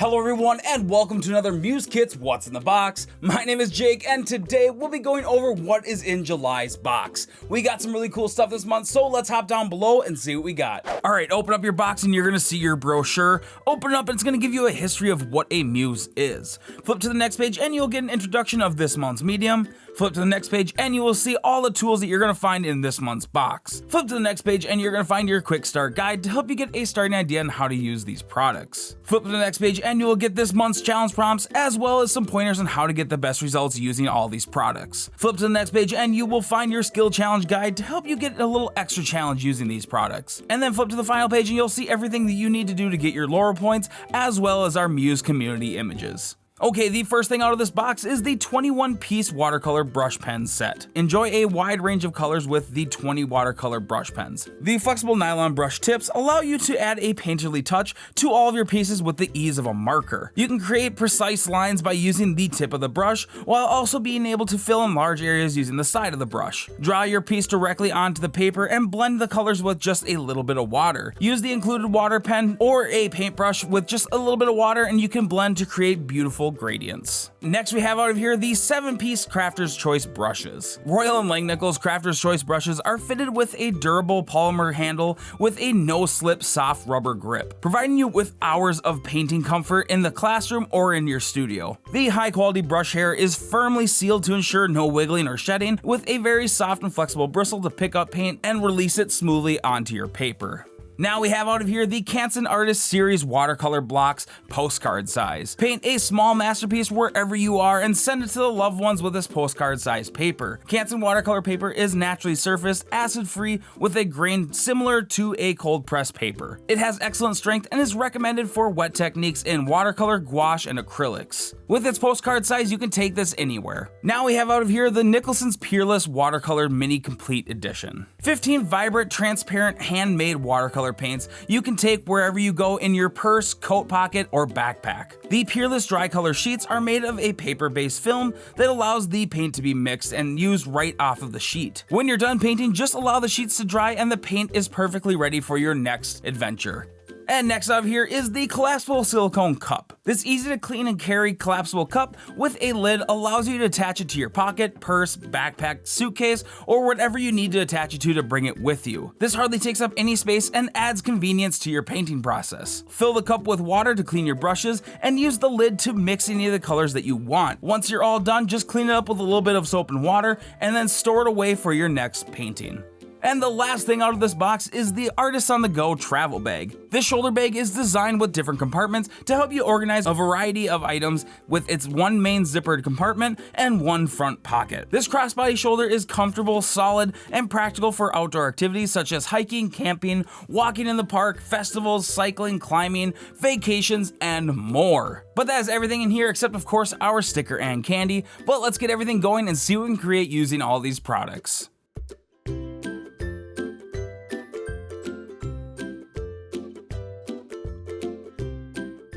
Hello everyone and welcome to another Muse Kits What's in the Box. My name is Jake and today we'll be going over what is in July's box. We got some really cool stuff this month, so let's hop down below and see what we got. Alright, open up your box and you're going to see your brochure. Open it up and it's going to give you a history of what a muse is. Flip to the next page and you'll get an introduction of this month's medium. Flip to the next page and you will see all the tools that you're going to find in this month's box. Flip to the next page and you're going to find your quick start guide to help you get a starting idea on how to use these products. Flip to the next page and you will get this month's challenge prompts as well as some pointers on how to get the best results using all these products. Flip to the next page and you will find your skill challenge guide to help you get a little extra challenge using these products. And then flip to the final page and you'll see everything that you need to do to get your lower points as well as our Muse community images. Okay, the first thing out of this box is the 21-piece watercolor brush pen set. Enjoy a wide range of colors with the 20 watercolor brush pens. The flexible nylon brush tips allow you to add a painterly touch to all of your pieces with the ease of a marker. You can create precise lines by using the tip of the brush, while also being able to fill in large areas using the side of the brush. Draw your piece directly onto the paper and blend the colors with just a little bit of water. Use the included water pen or a paintbrush with just a little bit of water and you can blend to create beautiful gradients. Next we have out of here the 7-piece Crafter's Choice brushes. Royal & Langnickel's Crafter's Choice brushes are fitted with a durable polymer handle with a no-slip soft rubber grip, providing you with hours of painting comfort in the classroom or in your studio. The high-quality brush hair is firmly sealed to ensure no wiggling or shedding, with a very soft and flexible bristle to pick up paint and release it smoothly onto your paper. Now we have out of here the Canson Artist Series watercolor blocks postcard size. Paint a small masterpiece wherever you are and send it to the loved ones with this postcard size paper. Canson watercolor paper is naturally surfaced, acid free, with a grain similar to a cold press paper. It has excellent strength and is recommended for wet techniques in watercolor, gouache, and acrylics. With its postcard size, you can take this anywhere. Now we have out of here the Nicholsons Peerless watercolor mini complete edition. 15 vibrant, transparent, handmade watercolor paints you can take wherever you go in your purse, coat pocket, or backpack. The Peerless dry color sheets are made of a paper-based film that allows the paint to be mixed and used right off of the sheet. When you're done painting, just allow the sheets to dry and the paint is perfectly ready for your next adventure. And next out of here is the collapsible silicone cup. This easy to clean and carry collapsible cup with a lid allows you to attach it to your pocket, purse, backpack, suitcase, or whatever you need to attach it to bring it with you. This hardly takes up any space and adds convenience to your painting process. Fill the cup with water to clean your brushes and use the lid to mix any of the colors that you want. Once you're all done, just clean it up with a little bit of soap and water and then store it away for your next painting. And the last thing out of this box is the Artist on the Go travel bag. This shoulder bag is designed with different compartments to help you organize a variety of items with its one main zippered compartment and one front pocket. This crossbody shoulder is comfortable, solid, and practical for outdoor activities such as hiking, camping, walking in the park, festivals, cycling, climbing, vacations, and more. But that is everything in here except of course our sticker and candy, but let's get everything going and see what we can create using all these products.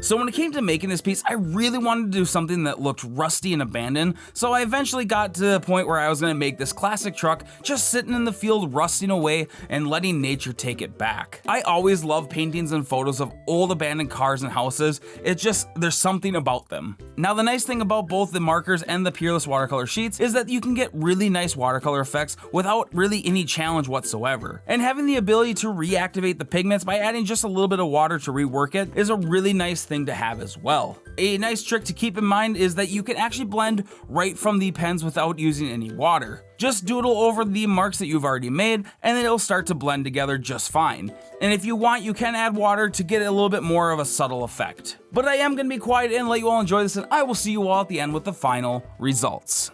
So when it came to making this piece, I really wanted to do something that looked rusty and abandoned, so I eventually got to the point where I was going to make this classic truck just sitting in the field rusting away and letting nature take it back. I always love paintings and photos of old abandoned cars and houses. It's just, there's something about them. Now the nice thing about both the markers and the Peerless watercolor sheets is that you can get really nice watercolor effects without really any challenge whatsoever. And having the ability to reactivate the pigments by adding just a little bit of water to rework it is a really nice thing to have as well. A nice trick to keep in mind is that you can actually blend right from the pens without using any water. Just doodle over the marks that you've already made and then it'll start to blend together just fine. And if you want, you can add water to get a little bit more of a subtle effect. But I am going to be quiet and let you all enjoy this, and I will see you all at the end with the final results.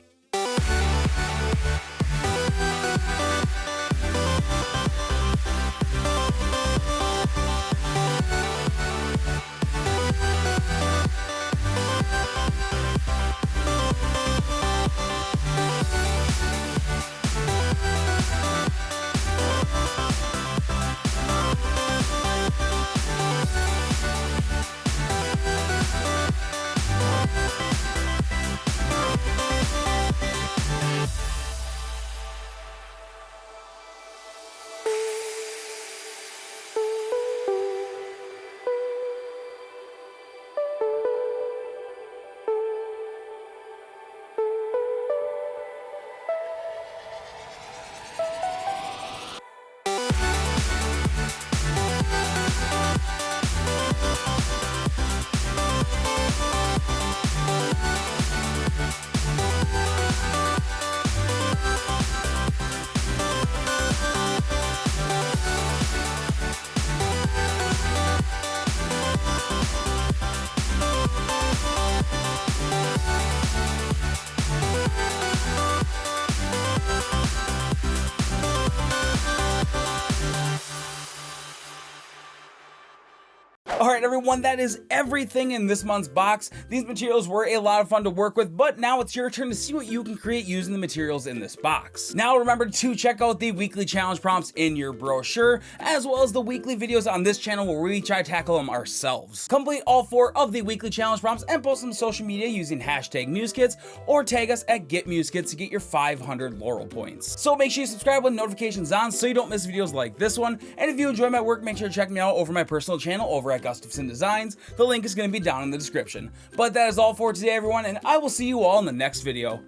Alright everyone, that is everything in this month's box. These materials were a lot of fun to work with, but now it's your turn to see what you can create using the materials in this box. Now remember to check out the weekly challenge prompts in your brochure, as well as the weekly videos on this channel where we try to tackle them ourselves. Complete all 4 of the weekly challenge prompts and post them to social media using hashtag Muse Kits, or tag us at Get Muse Kits to get your 500 Laurel points. So make sure you subscribe with notifications on so you don't miss videos like this one, and if you enjoy my work, make sure to check me out over my personal channel over at Gustafson Designs. The link is going to be down in the description. But that is all for today everyone, and I will see you all in the next video.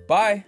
Bye!